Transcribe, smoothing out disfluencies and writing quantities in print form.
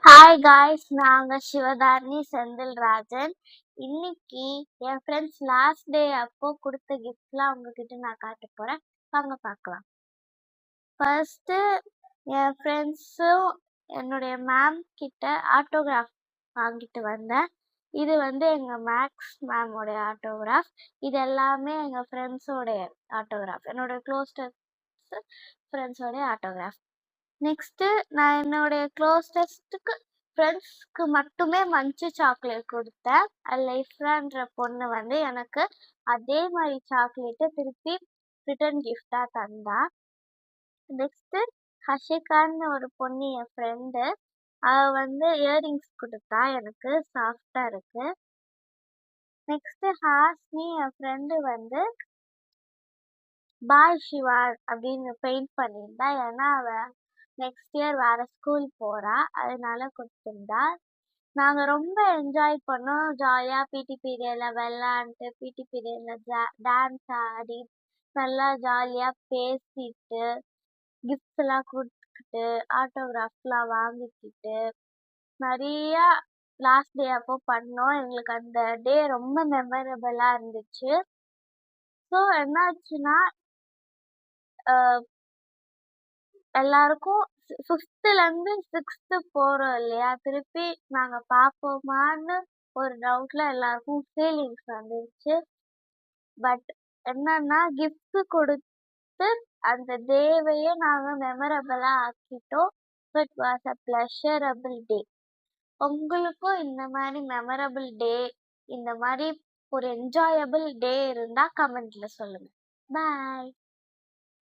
Hi guys, நாங்க சிவதாரணி செந்தில்ராஜன். இன்னைக்கு என் friends last day அப்போ கொடுத்த கிஃப்ட்லாம் உங்ககிட்ட நான் காட்ட போறேன். வாங்க பார்க்கலாம். ஃபர்ஸ்ட்டு என் ஃப்ரெண்ட்ஸும் என்னுடைய மேம் கிட்ட ஆட்டோகிராஃப் வாங்கிட்டு வந்தேன். இது வந்து எங்கள் மேக்ஸ் மேமோடைய ஆட்டோகிராஃப். இது எல்லாமே எங்கள் ஃப்ரெண்ட்ஸோடைய ஆட்டோகிராஃப், என்னோட க்ளோஸ்டஸ்ட் ஃப்ரெண்ட்ஸோடைய ஆட்டோகிராஃப். நெக்ஸ்ட்டு நான் என்னுடைய க்ளோஸ்டஸ்ட்டுக்கு ஃப்ரெண்ட்ஸ்க்கு மட்டுமே மஞ்சு சாக்லேட் கொடுத்தேன். லைஃப்ரான்ற பொண்ணு வந்து எனக்கு அதே மாதிரி சாக்லேட்டை திருப்பி ரிட்டர்ன் கிஃப்டாக தந்தா. நெக்ஸ்ட்டு ஹஷிகான்னு ஒரு பொண்ணு என் ஃப்ரெண்டு. அவள் வந்து இயரிங்ஸ் கொடுத்தா, எனக்கு சாஃப்டாக இருக்கு. நெக்ஸ்ட்டு ஹாஸ்னி என் ஃப்ரெண்டு வந்து பாய் சிவா அப்படின்னு பெயிண்ட் பண்ணியிருந்தா. ஏன்னா அவள் நெக்ஸ்ட் இயர் வேறு ஸ்கூல் போகிறா, அதனால கொடுத்துருந்தா. நாங்கள் ரொம்ப என்ஜாய் பண்ணோம். ஜாலியாக பிடி பீரியடில் விளாண்டுட்டு, பிடி பீரியடில் டான்ஸ் ஆடி, நல்லா ஜாலியாக பேசிட்டு, கிஃப்ட்ஸ்லாம் கொடுத்துக்கிட்டு, ஆட்டோகிராஃப்லாம் வாங்கிக்கிட்டு நிறையா லாஸ்ட் டே அப்போ பண்ணோம். எங்களுக்கு அந்த டே ரொம்ப மெமரபிளாக இருந்துச்சு. ஸோ என்னாச்சுன்னா, எல்லாருக்கும் 5th-லேருந்து 6th போகிறோம் இல்லையா, திருப்பி நாங்கள் பார்ப்போமான்னு ஒரு டவுட்டில் எல்லாருக்கும் ஃபீலிங்ஸ் வந்துருச்சு. பட் என்னன்னா, கிஃப்ட் கொடுத்து அந்த டேவையே நாங்கள் மெமரபிளாக ஆக்கிட்டோம். So it was a pleasurable day. உங்களுக்கும் இந்த மாதிரி மெமரபிள் டே, இந்த மாதிரி ஒரு என்ஜாயபிள் டே இருந்தால் கமெண்ட்டில் சொல்லுங்கள். பாய்.